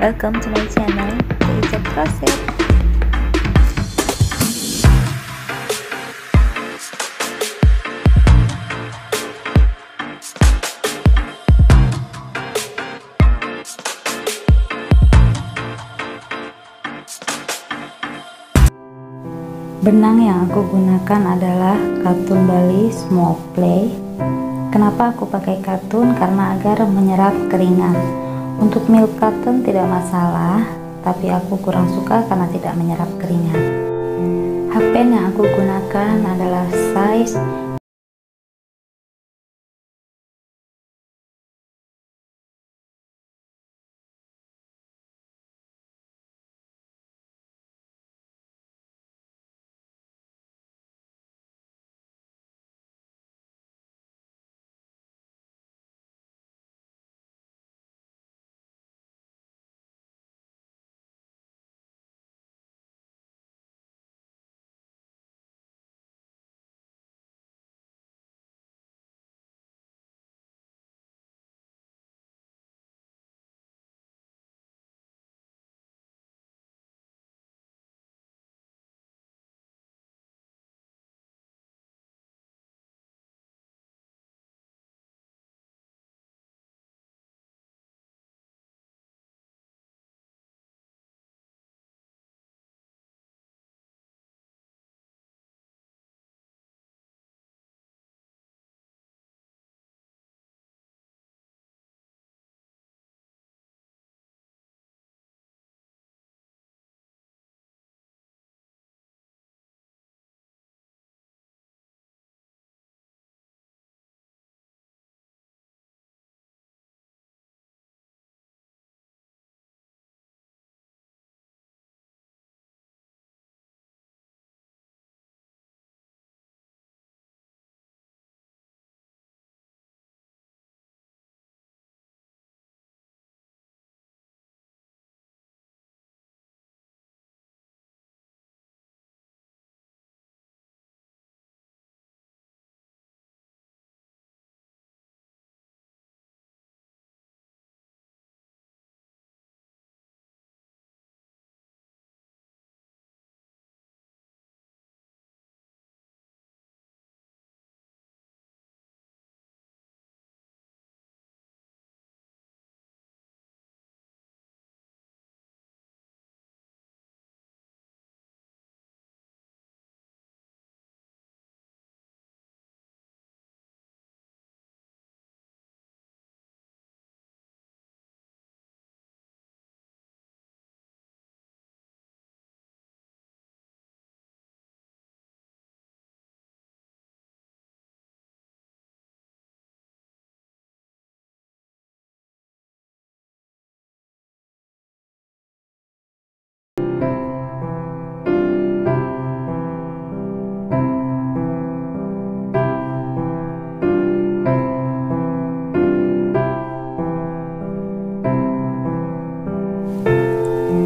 Welcome to my channel, Ijat Crochet. Benang yang aku gunakan adalah katun Bali Small Play. Kenapa aku pakai katun? Karena agar menyerap keringat. Untuk milk cotton tidak masalah, tapi aku kurang suka karena tidak menyerap keringat. Hakpen yang aku gunakan adalah size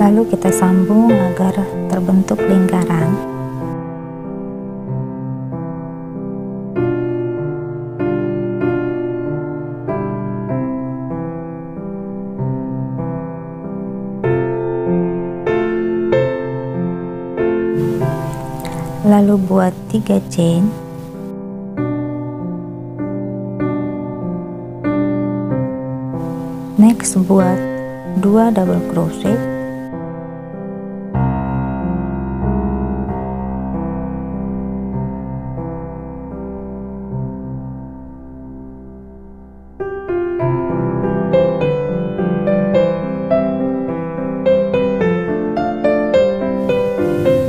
lalu kita sambung agar terbentuk lingkaran. Lalu buat 3 chain. Next buat 2 double crochet.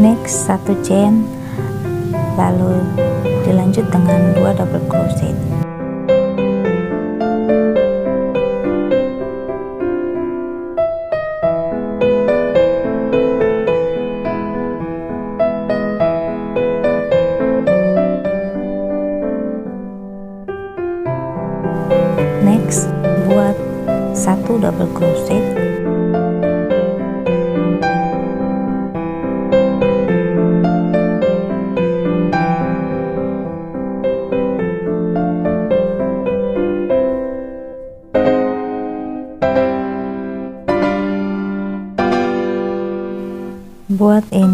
Next 1 chain, lalu dilanjut dengan 2 double crochet. Next buat 1 double crochet.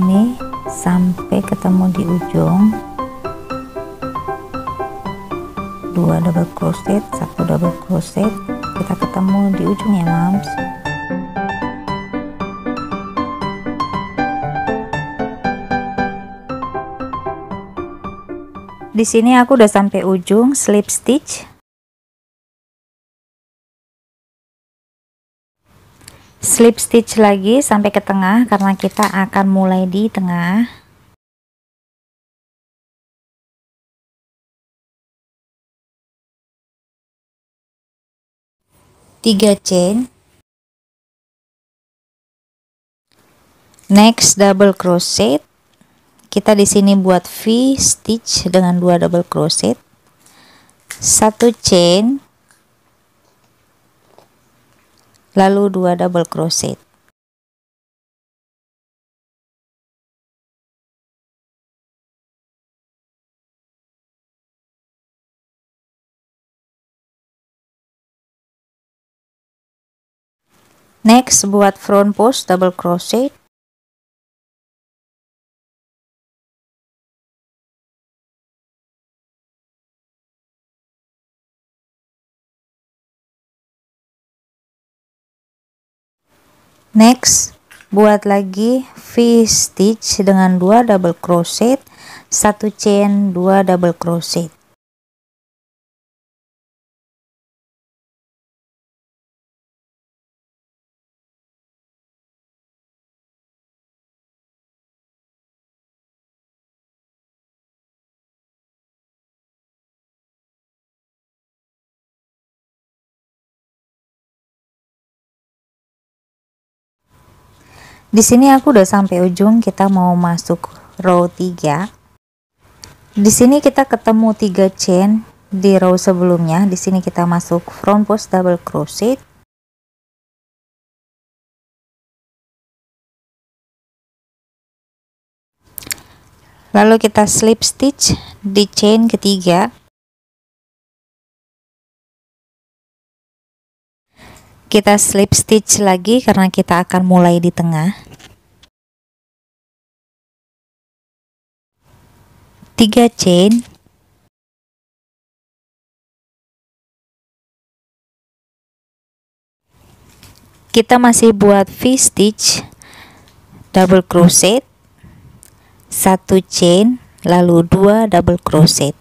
sini sampai ketemu di ujung, 2 double crochet, 1 double crochet, kita ketemu di ujung ya mams. Di sini aku udah sampai ujung slip stitch. Slip stitch lagi sampai ke tengah karena kita akan mulai di tengah. Tiga chain. Next double crochet. Kita di sini buat V stitch dengan 2 double crochet, 1 chain, lalu 2 double crochet. Next buat front post double crochet. Next buat lagi V stitch dengan 2 double crochet, 1 chain, 2 double crochet. Di sini aku udah sampai ujung, kita mau masuk row 3. Di sini kita ketemu 3 chain di row sebelumnya. Di sini kita masuk front post double crochet. Lalu kita slip stitch di chain ketiga. Kita slip stitch lagi karena kita akan mulai di tengah. 3 chain. Kita masih buat V stitch, double crochet, 1 chain, lalu 2 double crochet.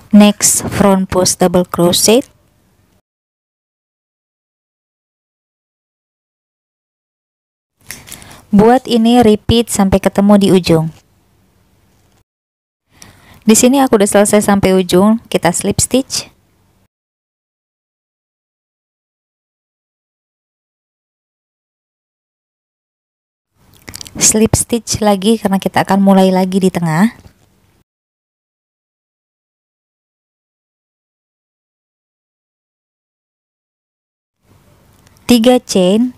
Next front post double crochet. Buat ini repeat sampai ketemu di ujung. Di sini aku udah selesai sampai ujung, kita slip stitch. Slip stitch lagi karena kita akan mulai lagi di tengah. Tiga chain.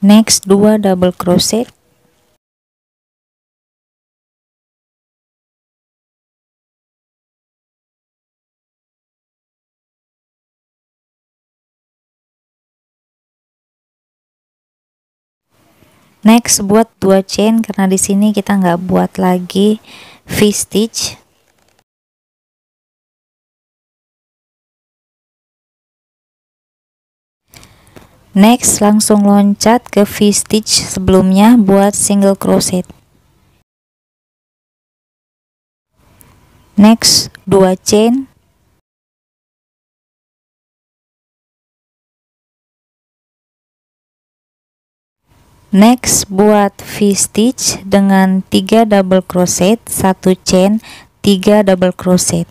Next 2 double crochet. Next buat 2 chain karena di sini kita nggak buat lagi V stitch. Next langsung loncat ke V stitch sebelumnya buat single crochet. Next 2 chain. Next buat V stitch dengan 3 double crochet, 1 chain, 3 double crochet.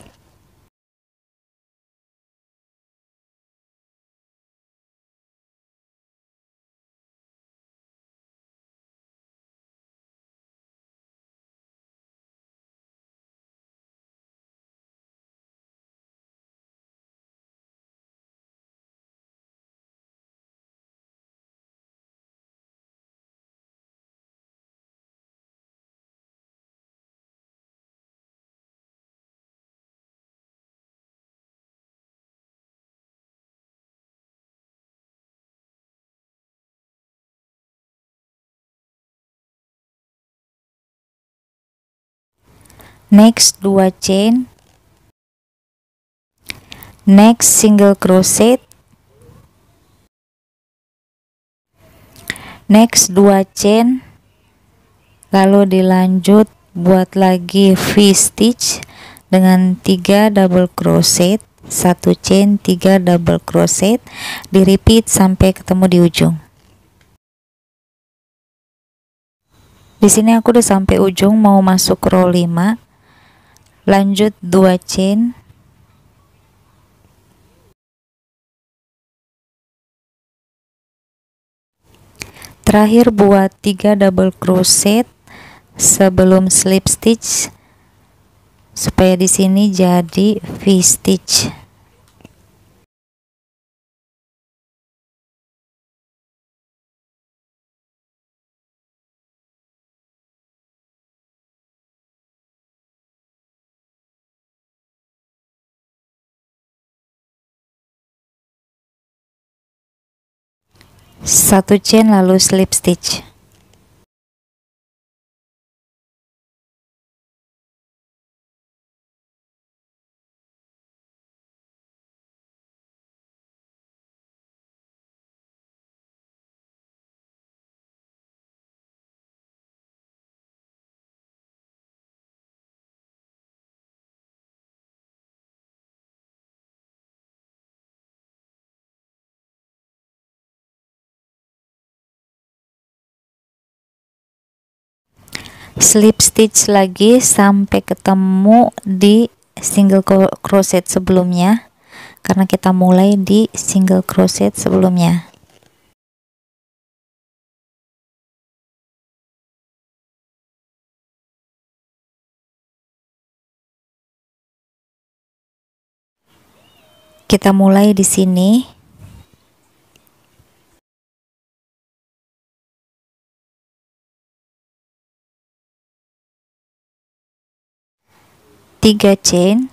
next 2 chain, next single crochet, next 2 chain, lalu dilanjut buat lagi V-stitch dengan 3 double crochet, 1 chain, 3 double crochet, di repeat sampai ketemu di ujung. Di sini aku udah sampai ujung, mau masuk row 5. Lanjut 2 chain, terakhir buat 3 double crochet sebelum slip stitch supaya di sini jadi V-stitch. Satu chain lalu slip stitch. Slip stitch lagi sampai ketemu di single crochet sebelumnya, karena kita mulai di single crochet sebelumnya. Kita mulai di sini. Tiga chain,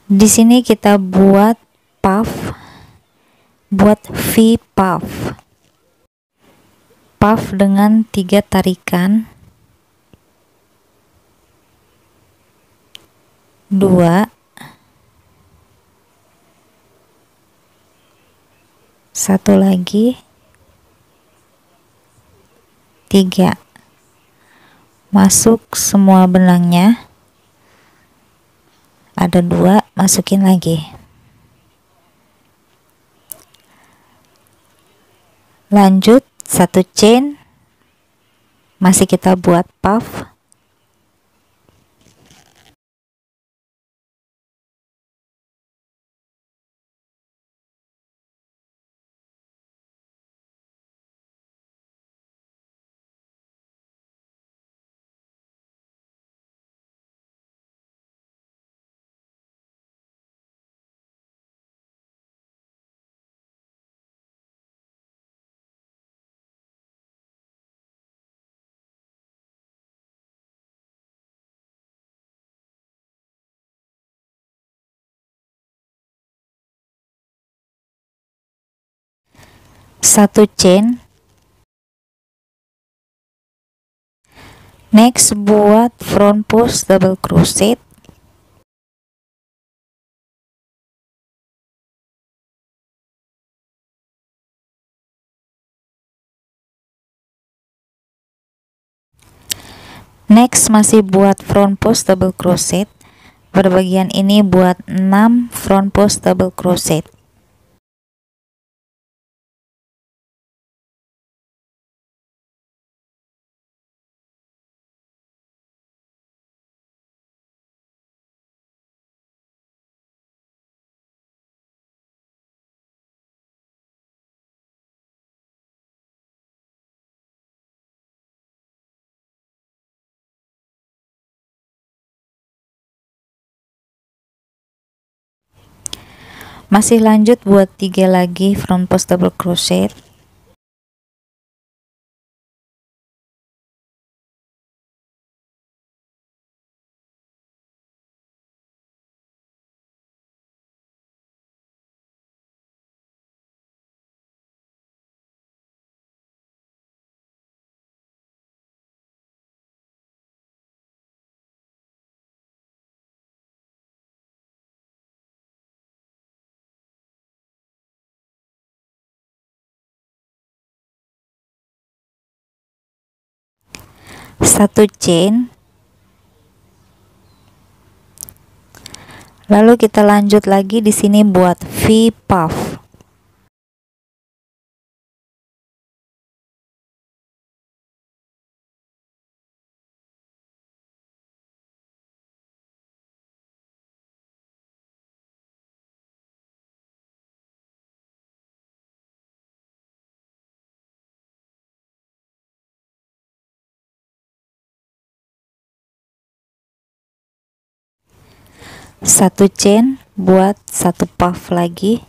di sini kita buat puff, buat V puff, puff dengan 3 tarikan, 2, 1 lagi, 3, masuk semua benangnya, ada 2, masukin lagi, lanjut 1 chain, masih kita buat puff, satu chain, next buat front post double crochet, next masih buat front post double crochet, pada bagian ini buat 6 front post double crochet. Masih lanjut buat 3 lagi front post double crochet, satu chain, lalu kita lanjut lagi di sini buat V puff. Satu chain buat satu puff lagi.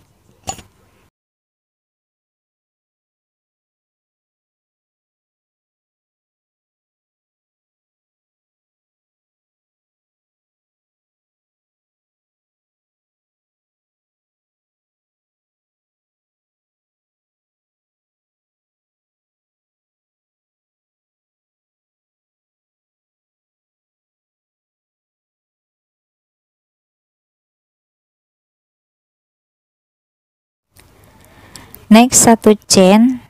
Next, satu chain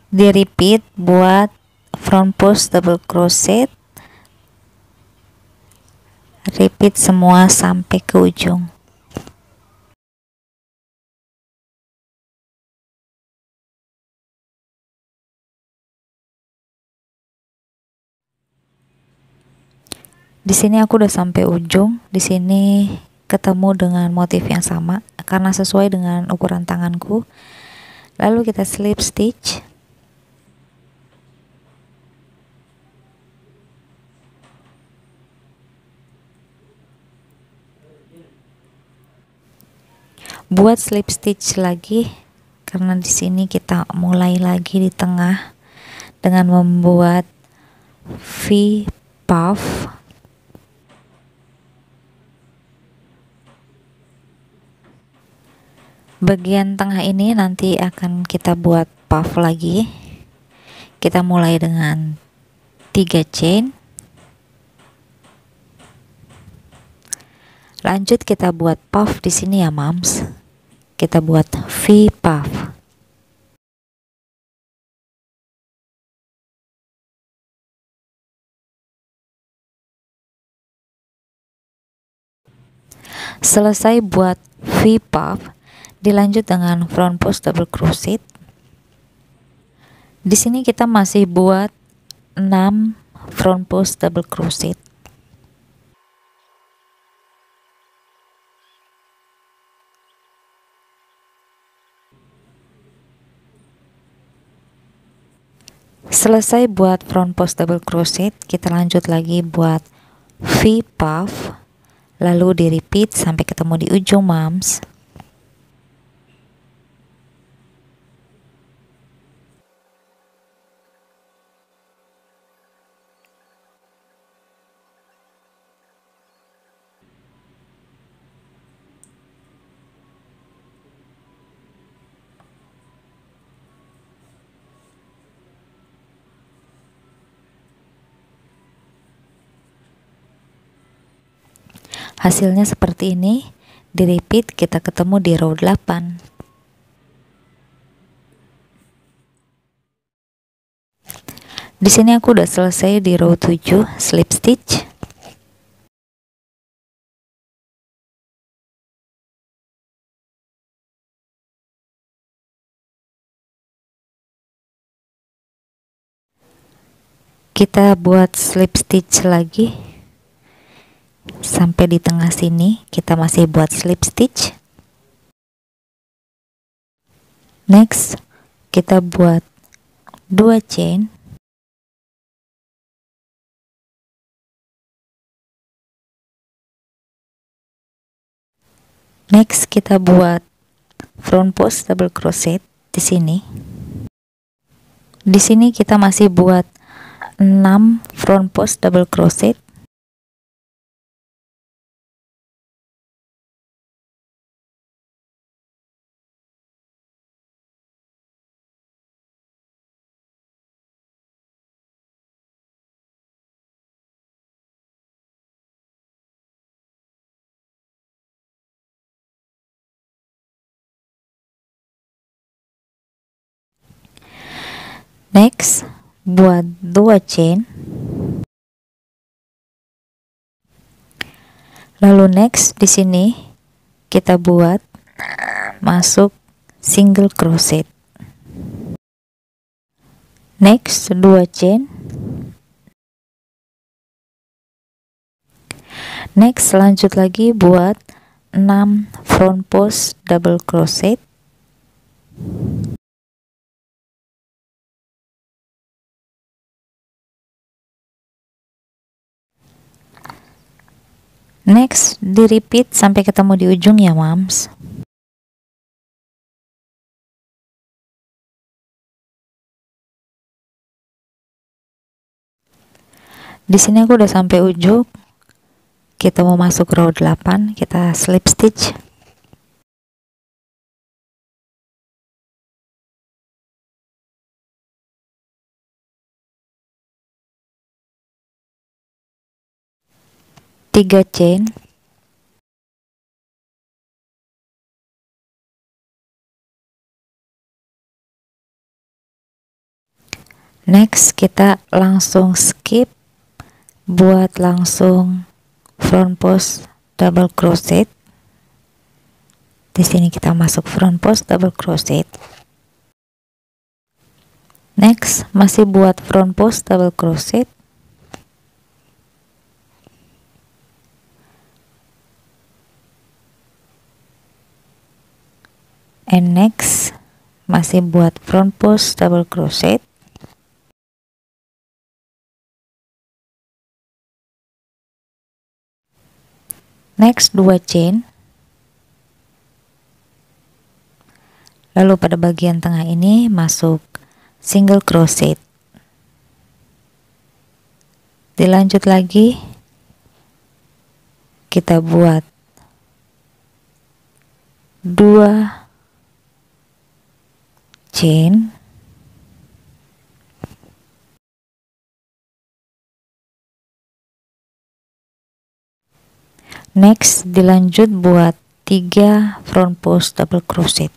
di repeat buat front post double crochet, repeat semua sampai ke ujung. Di sini aku udah sampai ujung. Di sini ketemu dengan motif yang sama karena sesuai dengan ukuran tanganku. Lalu kita slip stitch. Buat slip stitch lagi karena di sini kita mulai lagi di tengah dengan membuat V puff. Bagian tengah ini nanti akan kita buat puff lagi. Kita mulai dengan 3 chain. Lanjut kita buat puff di sini ya, Mams. Kita buat V puff. Selesai buat V puff, dilanjut dengan front post double crochet. Di sini kita masih buat 6 front post double crochet. Selesai buat front post double crochet, kita lanjut lagi buat V puff, lalu di repeat sampai ketemu di ujung, Mams. Hasilnya seperti ini. Di repeat kita ketemu di row 8. Di sini aku udah selesai di row 7 slip stitch. Kita buat slip stitch lagi sampai di tengah sini. Kita masih buat slip stitch. Next, kita buat 2 chain. Next, kita buat front post double crochet di sini. Di sini kita masih buat 6 front post double crochet. Next, buat 2 chain. Lalu next di sini kita buat masuk single crochet. Next 2 chain. Next lanjut lagi buat 6 front post double crochet. Next di repeat sampai ketemu di ujung ya mams. Di sini aku udah sampai ujung. Kita mau masuk row 8, kita slip stitch. Tiga chain. Next kita langsung skip buat langsung front post double crochet. Di sini kita masuk front post double crochet. Next masih buat front post double crochet. And next masih buat front post double crochet. Next 2 chain. Lalu pada bagian tengah ini masuk single crochet. Dilanjut lagi kita buat 2 chain. Next dilanjut buat 3 front post double crochet.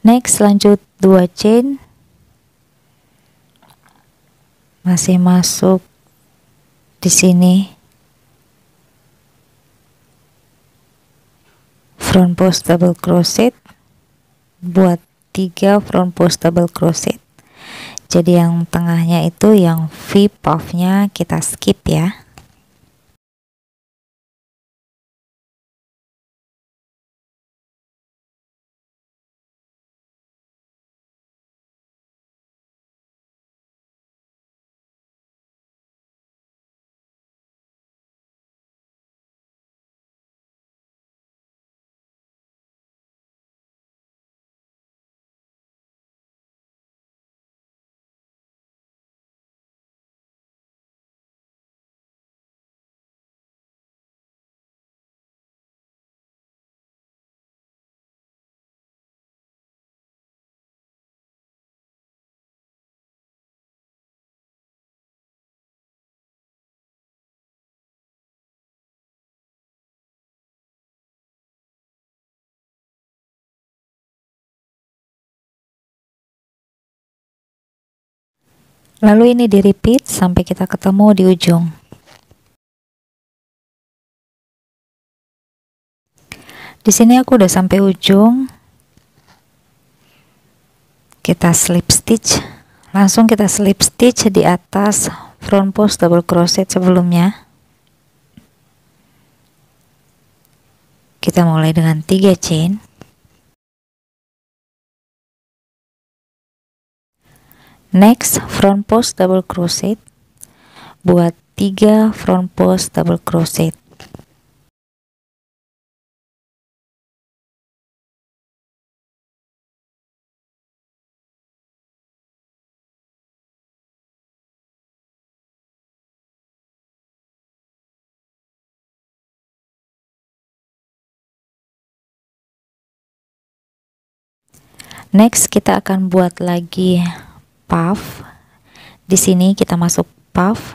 Next lanjut 2 chain. Masih masuk di sini front post double crochet, buat 3 front post double crochet. Jadi yang tengahnya itu yang V puffnya kita skip ya. Lalu ini di repeat sampai kita ketemu di ujung. Di sini aku udah sampai ujung. Kita slip stitch. Langsung kita slip stitch di atas front post double crochet sebelumnya. Kita mulai dengan 3 chain. Next front post double crochet, buat 3 front post double crochet. Next kita akan buat lagi puff. Di sini kita masuk puff.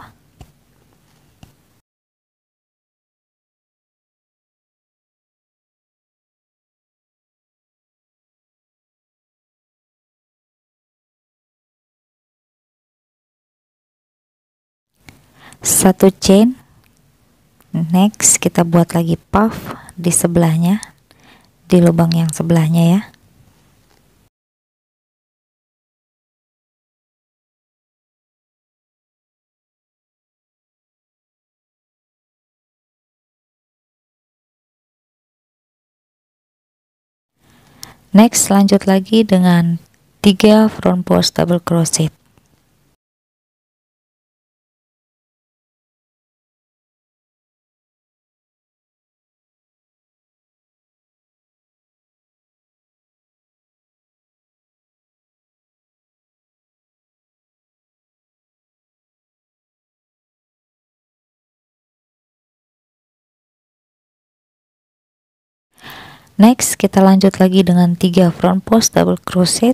Satu chain. Next kita buat lagi puff di sebelahnya, di lubang yang sebelahnya ya. Next lanjut lagi dengan 3 front post double crochet. Next kita lanjut lagi dengan 3 front post double crochet.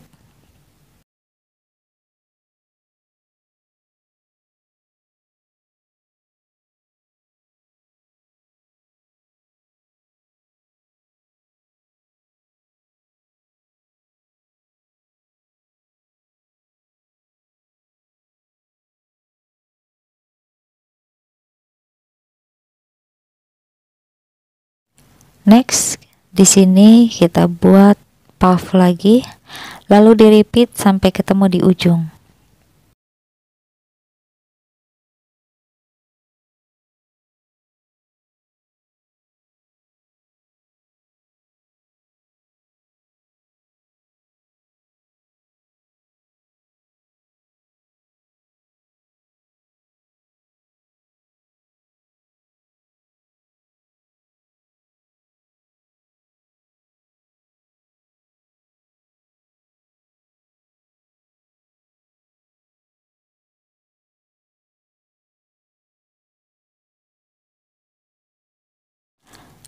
Next di sini kita buat puff lagi, lalu di repeat sampai ketemu di ujung.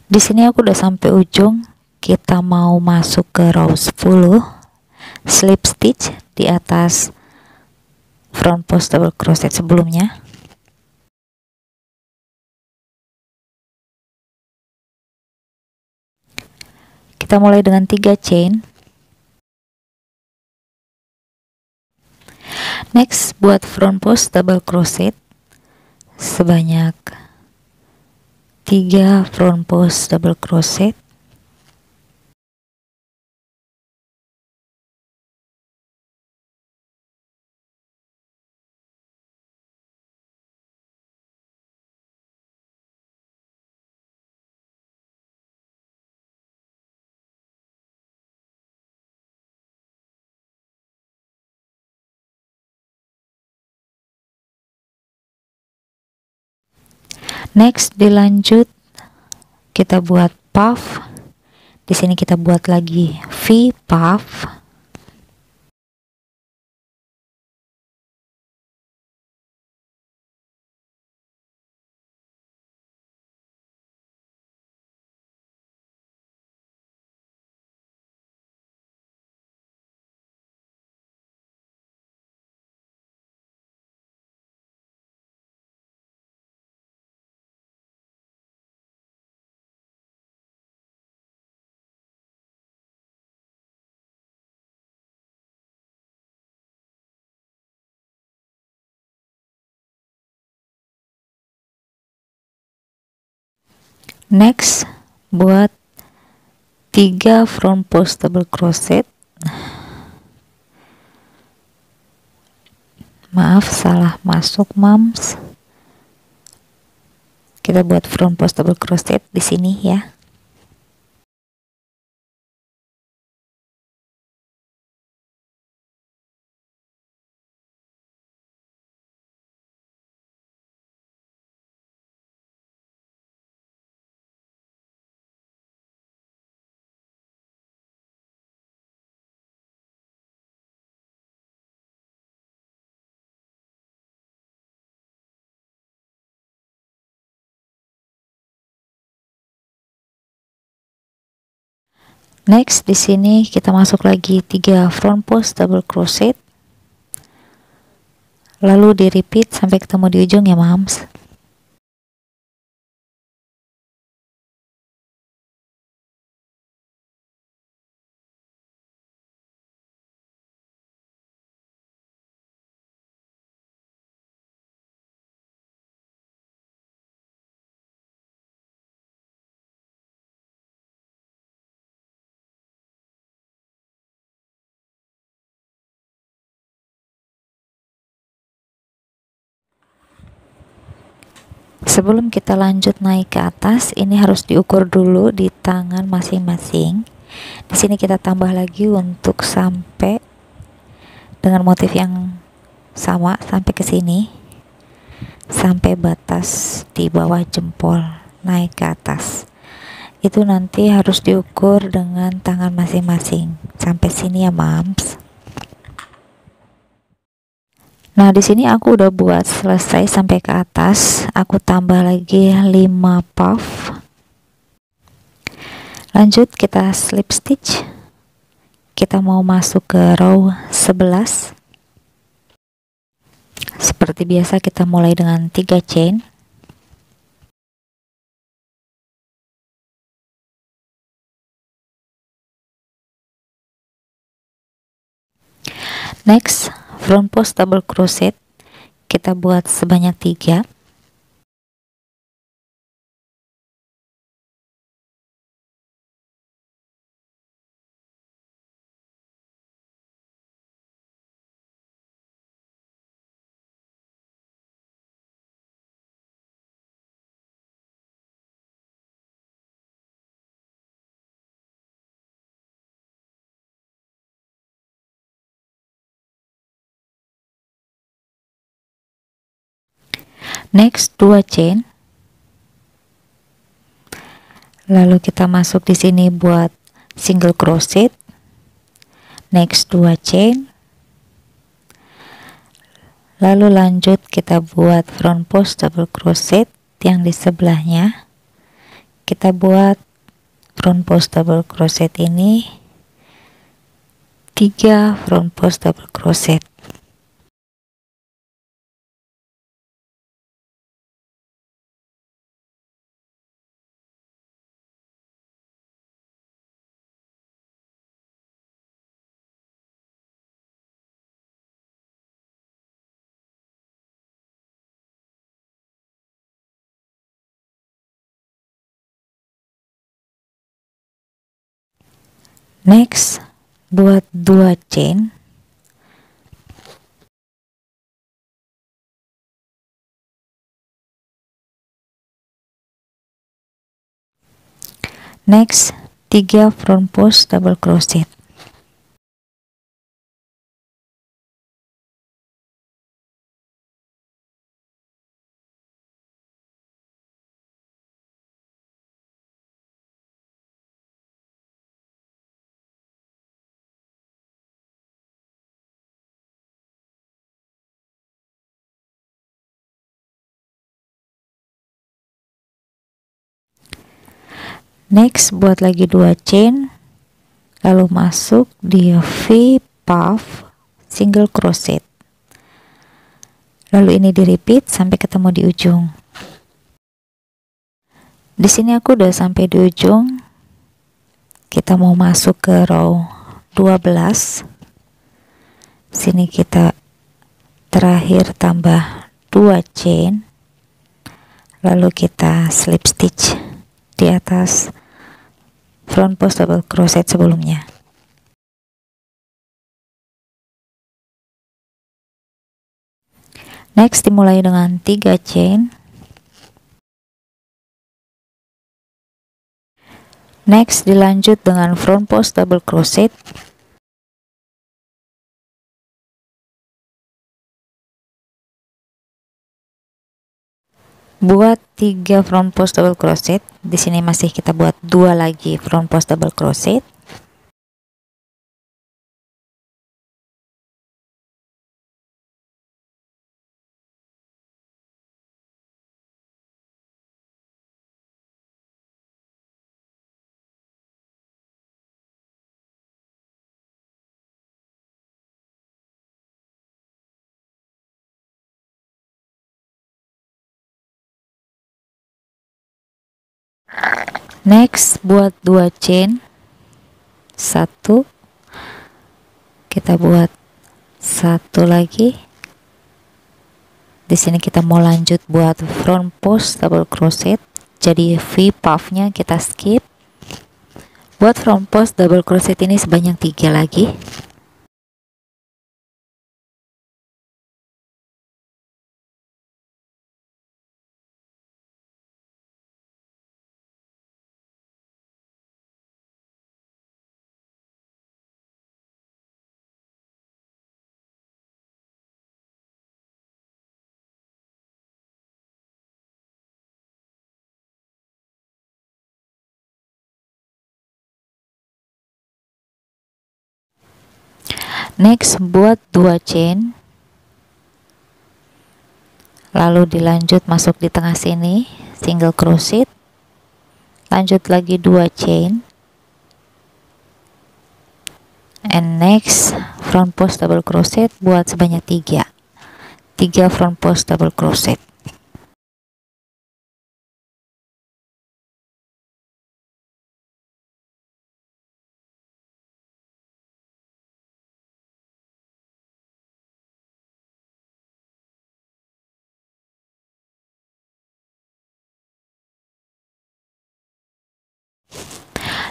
Di sini aku udah sampai ujung. Kita mau masuk ke row 10, slip stitch di atas front post double crochet sebelumnya. Kita mulai dengan 3 chain. Next buat front post double crochet sebanyak 3 front post double crochet. Next dilanjut kita buat puff. Di sini kita buat lagi V puff. Next buat 3 front post double crochet. Maaf salah masuk mams. Kita buat front post double crochet di sini ya. Next, di sini kita masuk lagi 3 front post double crochet, lalu di repeat sampai ketemu di ujung ya mams. Sebelum kita lanjut naik ke atas, ini harus diukur dulu di tangan masing-masing. Di sini kita tambah lagi untuk sampai dengan motif yang sama sampai ke sini, sampai batas di bawah jempol naik ke atas. Itu nanti harus diukur dengan tangan masing-masing sampai sini ya mams. Nah, di sini aku udah buat selesai sampai ke atas. Aku tambah lagi 5 puff. Lanjut kita slip stitch. Kita mau masuk ke row 11. Seperti biasa kita mulai dengan 3 chain. Next, front post double crochet. Kita buat sebanyak 3. Next, 2 chain. Lalu kita masuk di sini buat single crochet. Next, 2 chain. Lalu lanjut kita buat front post double crochet yang di sebelahnya. Kita buat front post double crochet ini 3 front post double crochet. Next, buat 2 chain. Next, 3 front post double crochet. Next, buat lagi 2 chain, lalu masuk di V puff single crochet. Lalu ini di repeat sampai ketemu di ujung. Di sini aku udah sampai di ujung. Kita mau masuk ke row 12. Sini kita terakhir tambah 2 chain. Lalu kita slip stitch di atas front post double crochet sebelumnya. Next, dimulai dengan 3 chain. Next, dilanjut dengan front post double crochet. Buat 3 front post double crochet. Di sini masih kita buat 2 lagi front post double crochet. Next, buat 2 chain. 1, kita buat 1 lagi. Di sini kita mau lanjut buat front post double crochet, jadi V puffnya kita skip. Buat front post double crochet ini sebanyak 3 lagi. Next, buat 2 chain, lalu dilanjut masuk di tengah sini, single crochet, lanjut lagi 2 chain, and next front post double crochet buat sebanyak 3 front post double crochet.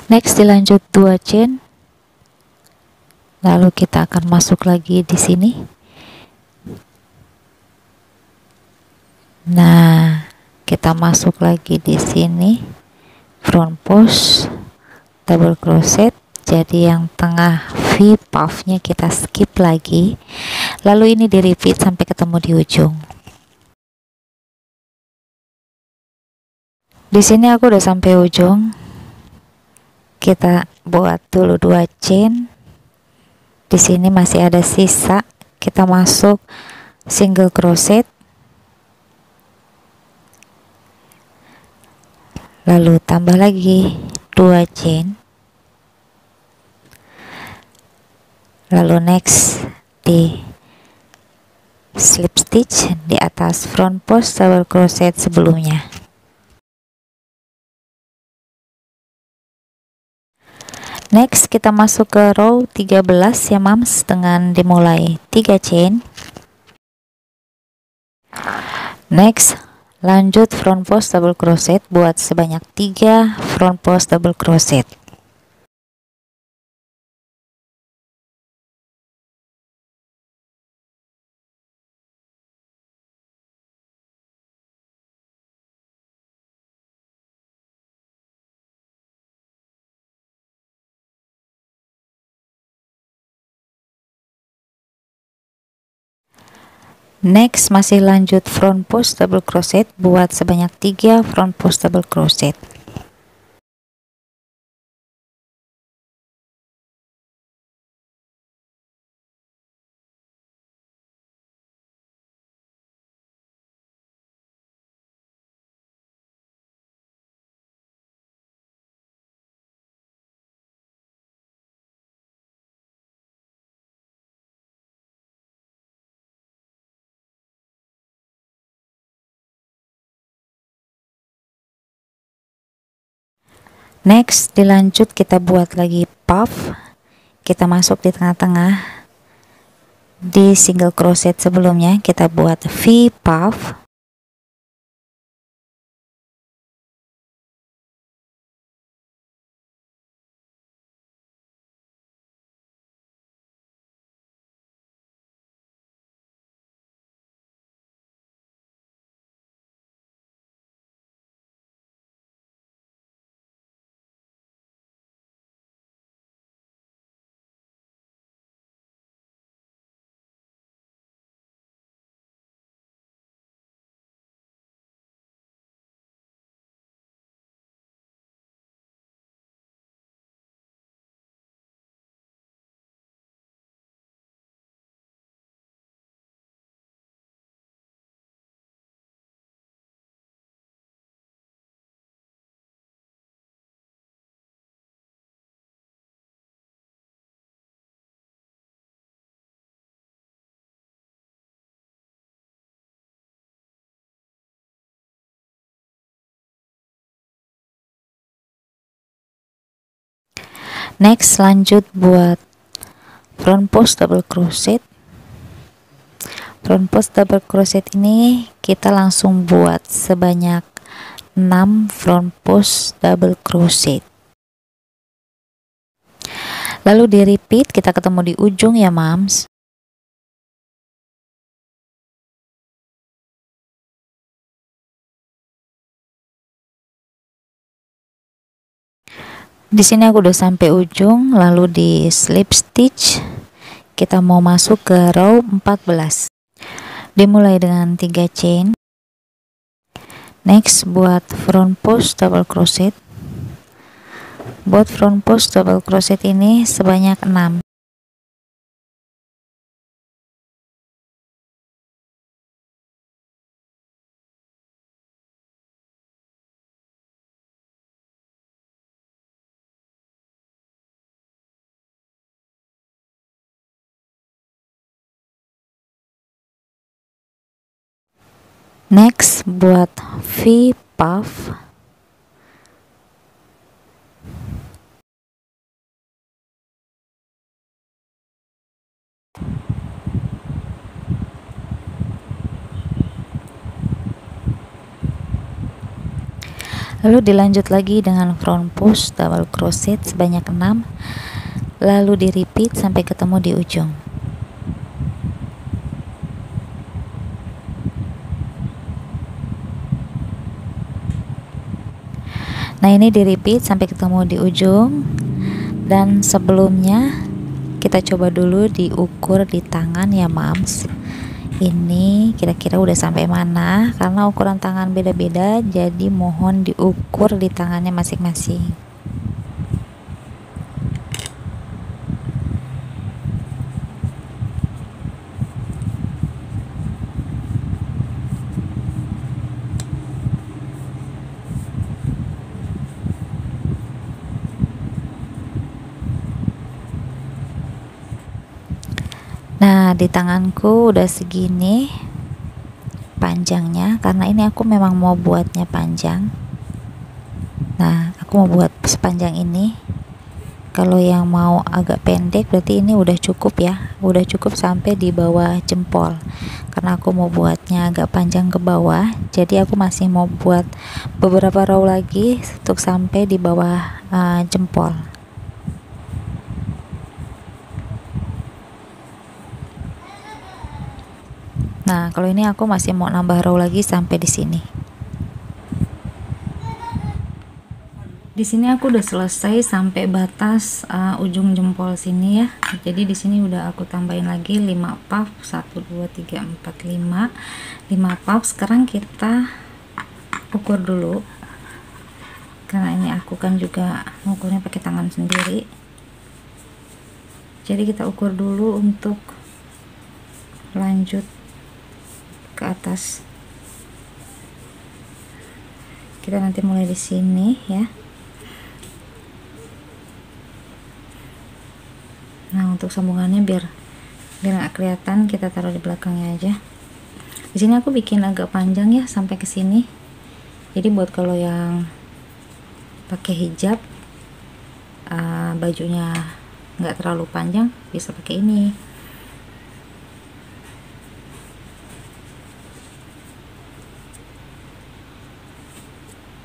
Next dilanjut 2 chain, lalu kita akan masuk lagi di sini. Nah, kita masuk lagi di sini, front post double crochet, jadi yang tengah V puffnya kita skip lagi, lalu ini di repeat sampai ketemu di ujung. Di sini aku udah sampai ujung. Kita buat dulu 2 chain. Di sini masih ada sisa, kita masuk single crochet, lalu tambah lagi 2 chain, lalu next di slip stitch di atas front post double crochet sebelumnya. Next kita masuk ke row 13 ya mams, dengan dimulai 3 chain. Next lanjut front post double crochet buat sebanyak 3 front post double crochet. Next masih lanjut front post double crochet buat sebanyak 3 front post double crochet. Next dilanjut kita buat lagi puff, kita masuk di tengah-tengah, di single crochet sebelumnya kita buat V puff, Next, lanjut buat front post double crochet. Front post double crochet ini kita langsung buat sebanyak 6 front post double crochet, lalu di repeat, kita ketemu di ujung ya mams. Di sini aku udah sampai ujung, lalu di slip stitch kita mau masuk ke row 14. Dimulai dengan 3 chain. Next, buat front post double crochet. Buat front post double crochet ini sebanyak 6. Next, buat V puff. Lalu dilanjut lagi dengan front post double crochet sebanyak 6, lalu di repeat sampai ketemu di ujung. Nah, ini di repeat sampai ketemu di ujung, dan sebelumnya kita coba dulu diukur di tangan ya mams. Ini kira-kira udah sampai mana, karena ukuran tangan beda-beda, jadi mohon diukur di tangannya masing-masing. Nah, di tanganku udah segini panjangnya, karena ini aku memang mau buatnya panjang. Nah, aku mau buat sepanjang ini. Kalau yang mau agak pendek berarti ini udah cukup ya, udah cukup sampai di bawah jempol. Karena aku mau buatnya agak panjang ke bawah, jadi aku masih mau buat beberapa row lagi untuk sampai di bawah jempol. Nah, kalau ini aku masih mau nambah row lagi sampai di sini. Di sini aku udah selesai sampai batas ujung jempol sini ya. Jadi di sini udah aku tambahin lagi 5 puff, 1 2 3 4 5. 5 puff. Sekarang kita ukur dulu. Karena ini aku kan juga mengukurnya pakai tangan sendiri. Jadi kita ukur dulu untuk lanjut ke atas. Kita nanti mulai di sini ya. Nah, untuk sambungannya biar nggak kelihatan, kita taruh di belakangnya aja. Di sini aku bikin agak panjang ya sampai ke sini. Jadi buat kalau yang pakai hijab, bajunya nggak terlalu panjang, bisa pakai ini.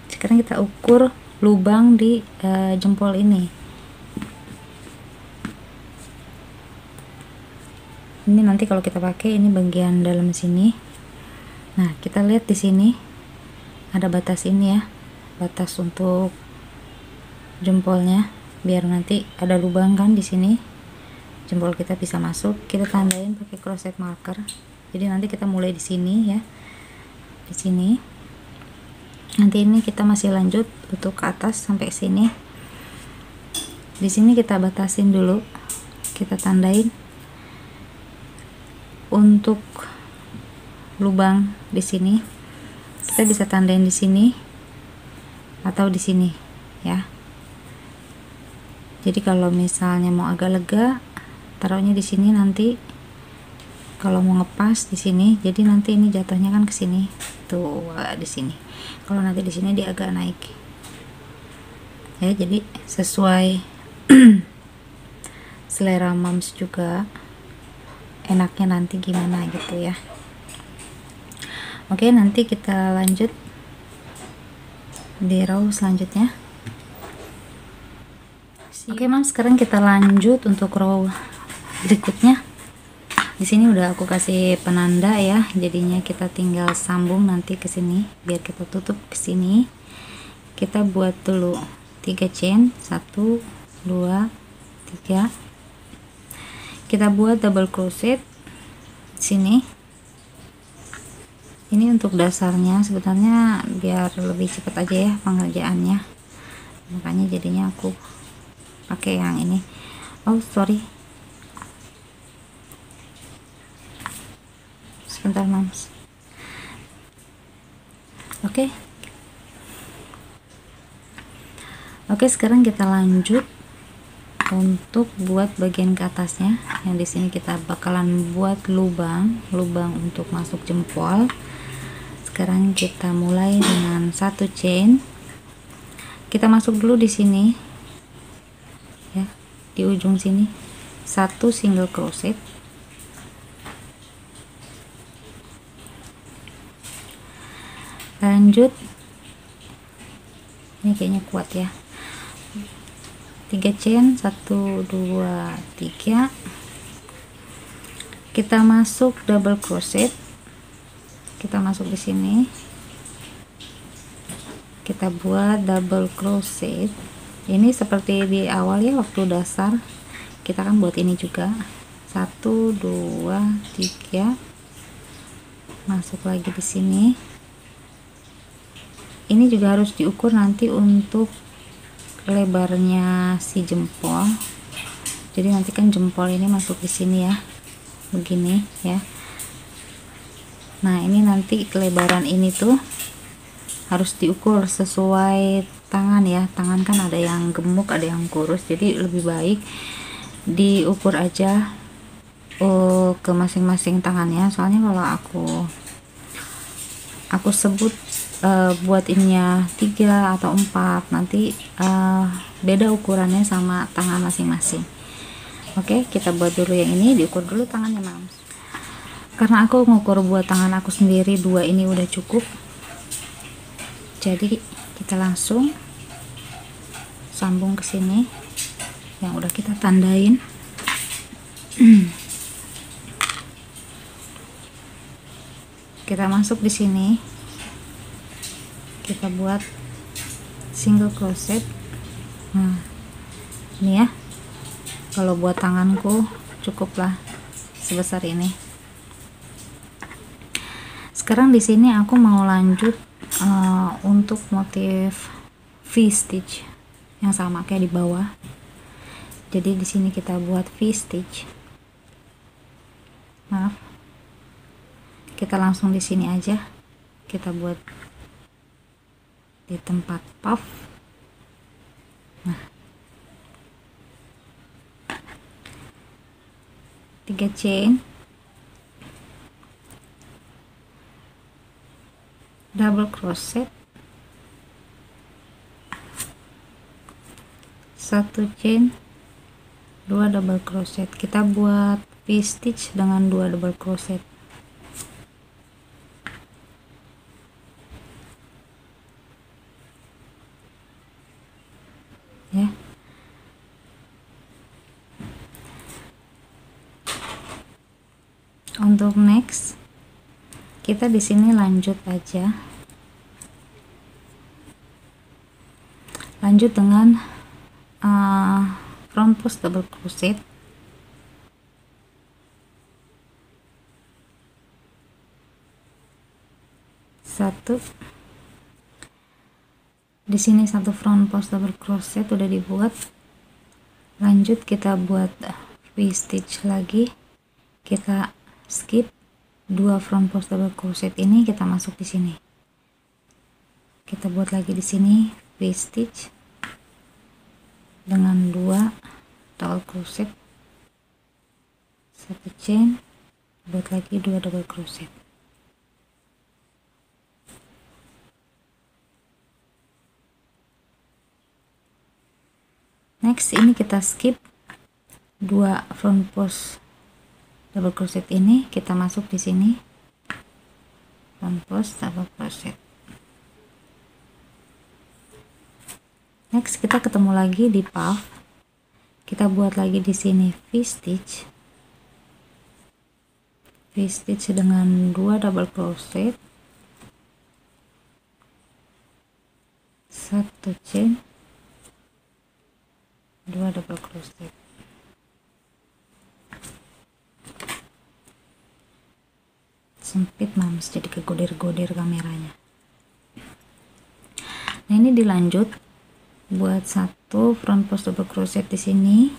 Sekarang kita ukur lubang di jempol ini. Ini nanti kalau kita pakai ini bagian dalam sini. Nah, kita lihat di sini ada batas ini ya, batas untuk jempolnya, biar nanti ada lubang kan di sini, jempol kita bisa masuk. Kita tandain pakai crochet marker. Jadi nanti kita mulai di sini ya, di sini. Nanti ini kita masih lanjut untuk ke atas sampai sini. Di sini kita batasin dulu, kita tandain untuk lubang di sini. Kita bisa tandain di sini atau di sini ya. Jadi kalau misalnya mau agak lega, taruhnya di sini. Nanti kalau mau ngepas di sini, jadi nanti ini jatuhnya kan ke sini tuh, di sini. Kalau nanti di sini dia agak naik ya, jadi sesuai selera moms juga enaknya nanti gimana gitu ya. Oke, nanti kita lanjut di row selanjutnya. Oke moms, sekarang kita lanjut untuk row berikutnya. Di sini udah aku kasih penanda ya, jadinya kita tinggal sambung nanti ke sini. Biar kita tutup ke sini, kita buat dulu 3 chain, 1 2 3. Kita buat double crochet di sini. Ini untuk dasarnya, sebenarnya biar lebih cepat aja ya pengerjaannya, makanya jadinya aku pakai yang ini. Oh sorry, sebentar moms. Oke, sekarang kita lanjut untuk buat bagian ke atasnya. Yang di sini kita bakalan buat lubang untuk masuk jempol. Sekarang kita mulai dengan 1 chain. Kita masuk dulu di sini ya, di ujung sini 1 single crochet. Lanjut, ini kayaknya kuat ya, 3 chain, 1 2 3. Kita masuk double crochet, kita masuk di sini, kita buat double crochet. Ini seperti di awal ya, waktu dasar kita kan buat ini juga. 1 2 3, masuk lagi di sini. Ini juga harus diukur nanti untuk lebarnya si jempol. Jadi nanti kan jempol ini masuk di sini ya, begini ya. Nah ini nanti kelebaran ini tuh harus diukur sesuai tangan ya. Tangan kan ada yang gemuk, ada yang kurus, jadi lebih baik diukur aja ke masing-masing tangannya. Soalnya kalau aku sebut buat ininya 3 atau 4, nanti beda ukurannya sama tangan masing-masing. Oke, kita buat dulu yang ini, diukur dulu tangannya moms. Karena aku ngukur buat tangan aku sendiri 2 ini udah cukup, jadi kita langsung sambung ke sini yang udah kita tandain. Kita masuk di sini, kita buat single crochet. Nah ini ya, kalau buat tanganku cukuplah sebesar ini. Sekarang di sini aku mau lanjut untuk motif V-stitch yang sama kayak di bawah. Jadi di sini kita buat V-stitch. Maaf, kita langsung di sini aja, kita buat di tempat puff. Nah 3 chain, double crochet, 1 chain, 2 double crochet. Kita buat V-stitch dengan 2 double crochet ya. Untuk next kita di sini lanjut aja, lanjut dengan front post double crochet. Satu di sini, 1 front post double crochet udah dibuat. Lanjut kita buat V-stitch lagi, kita skip 2 front post double crochet ini, kita masuk di sini, kita buat lagi di sini V-stitch dengan 2 double crochet, 1 chain, buat lagi 2 double crochet. Next, ini kita skip 2 front post double crochet ini, kita masuk di sini front post double crochet. Next, kita ketemu lagi di puff, kita buat lagi di sini V-stitch dengan 2 double crochet, 1 chain, 2 double crochet. Sempit mams, jadi kegoder-goder kameranya. Nah, ini dilanjut buat 1 front post double crochet di sini,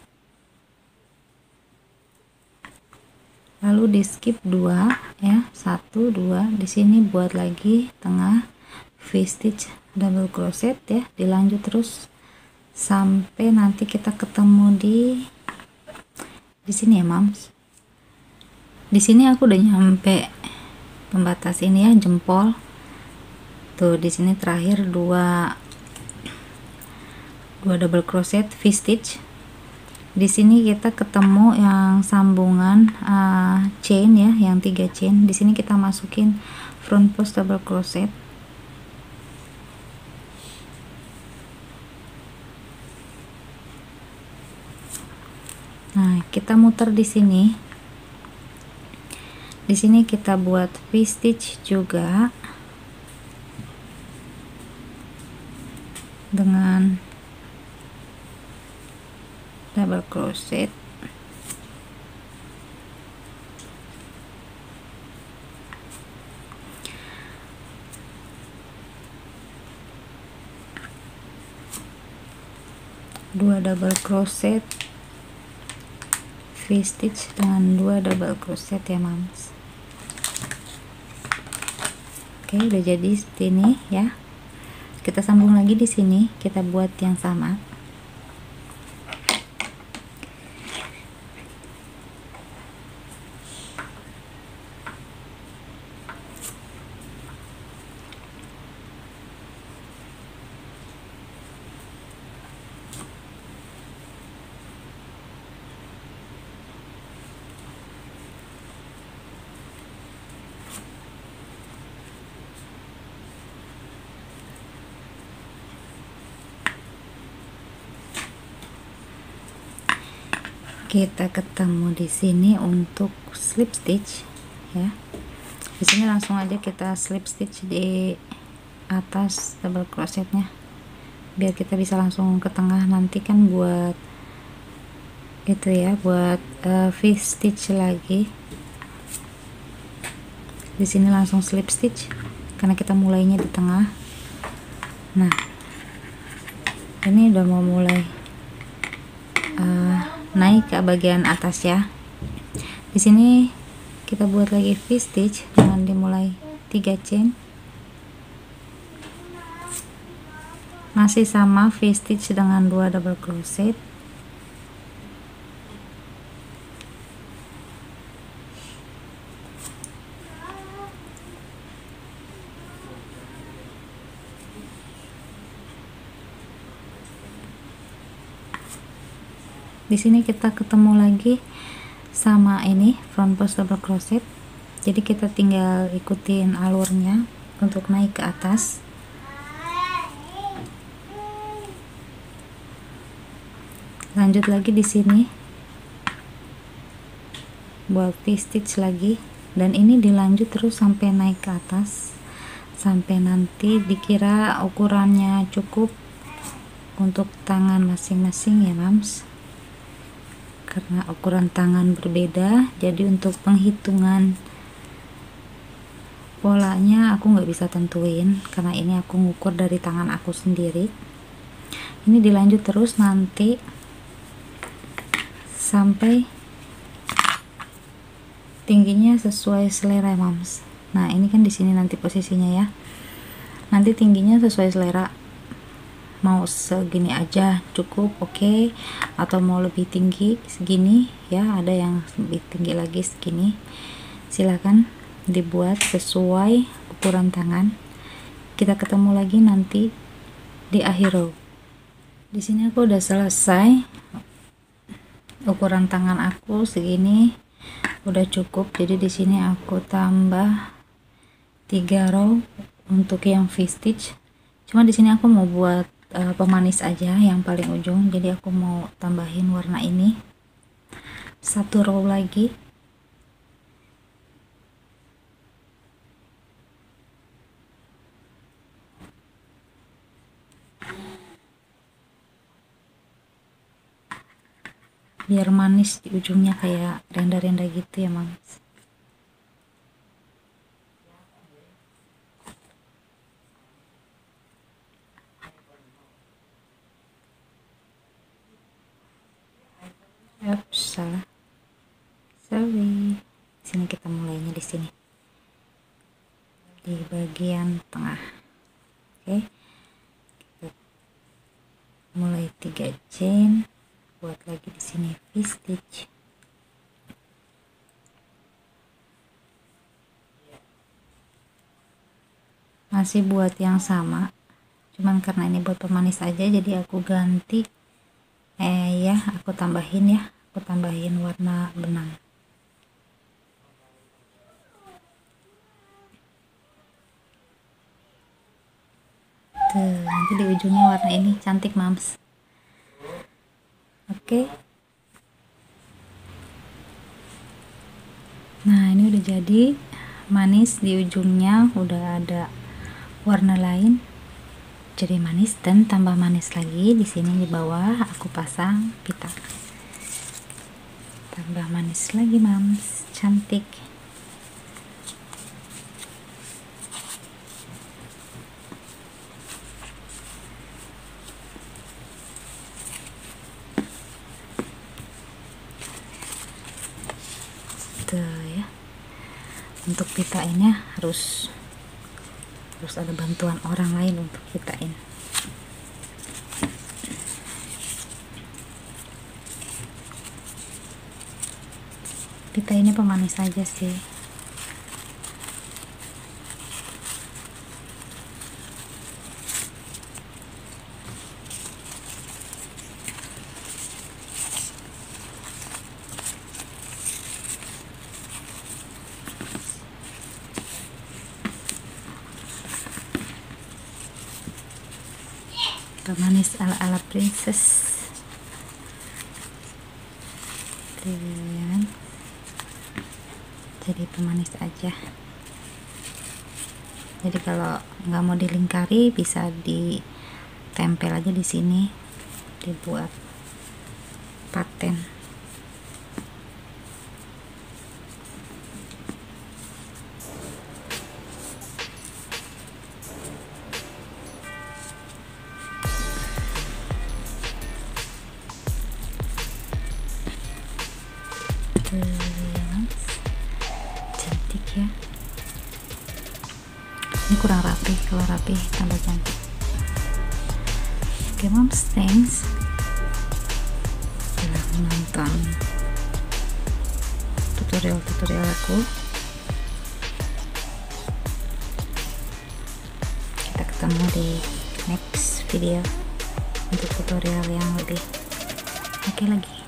lalu di skip 2 ya, 1 2 di sini buat lagi tengah V-stitch double crochet ya, dilanjut terus sampai nanti kita ketemu di sini ya mams. Di sini aku udah nyampe pembatas ini ya, jempol tuh. Di sini terakhir 2 double crochet V-stitch. Di sini kita ketemu yang sambungan chain ya, yang 3 chain. Di sini kita masukin front post double crochet. Nah, kita muter di sini. Di sini kita buat V-stitch juga dengan double crochet. Dua double crochet, V-stitch dengan 2 double crochet ya mams. Oke, udah jadi seperti ini ya. Kita sambung lagi di sini, kita buat yang sama. Kita ketemu di sini untuk slip stitch ya. Di sini langsung aja kita slip stitch di atas double crochetnya biar kita bisa langsung ke tengah. Nanti kan buat itu ya, buat V-stitch lagi. Di sini langsung slip stitch karena kita mulainya di tengah. Nah, ini udah mau mulai naik ke bagian atas ya. Di sini kita buat lagi V-stitch dengan dimulai 3 chain, masih sama V-stitch dengan 2 double crochet. Di sini kita ketemu lagi sama ini front post double crochet, jadi kita tinggal ikutin alurnya untuk naik ke atas. Lanjut lagi di sini buat V-stitch lagi, dan ini dilanjut terus sampai naik ke atas, sampai nanti dikira ukurannya cukup untuk tangan masing-masing ya mams. Karena ukuran tangan berbeda, jadi untuk penghitungan polanya aku nggak bisa tentuin karena ini aku ngukur dari tangan aku sendiri. Ini dilanjut terus nanti sampai tingginya sesuai selera mams. Nah, ini kan di sini nanti posisinya ya. Nanti tingginya sesuai selera. Mau segini aja cukup, oke, atau mau lebih tinggi segini ya, ada yang lebih tinggi lagi segini, silahkan dibuat sesuai ukuran tangan. Kita ketemu lagi nanti di akhir row. Di sini aku udah selesai. Ukuran tangan aku segini udah cukup. Jadi di sini aku tambah 3 row untuk yang V-stitch. Cuma di sini aku mau buat pemanis aja yang paling ujung. Jadi aku mau tambahin warna ini. 1 row lagi. Biar manis di ujungnya kayak renda-renda gitu ya, Mams. Ups, salah. Sorry. Sini kita mulainya di sini. Di bagian tengah. Oke. Kita mulai 3 chain. Buat lagi di sini V-stitch. Masih buat yang sama, cuman karena ini buat pemanis aja jadi aku ganti aku tambahin warna benang. Tuh, nanti di ujungnya warna ini cantik, Mams. Oke. Nah, ini udah jadi manis, di ujungnya udah ada warna lain. Jadi manis dan tambah manis lagi. Di sini di bawah aku pasang pita. Tambah manis lagi, Mams. Cantik. Ya, untuk pitainnya harus ada bantuan orang lain untuk pitain. Pitainnya pemanis aja sih. Pemanis ala-ala princess. Dan jadi pemanis aja. Jadi kalau nggak mau dilingkari bisa ditempel aja di sini, dibuat paten. Cantik ya. Ini kurang rapi, kalau rapi tambah cantik. Oke, Moms, thanks telah menonton tutorial aku. Kita ketemu di next video untuk tutorial yang lebih oke lagi.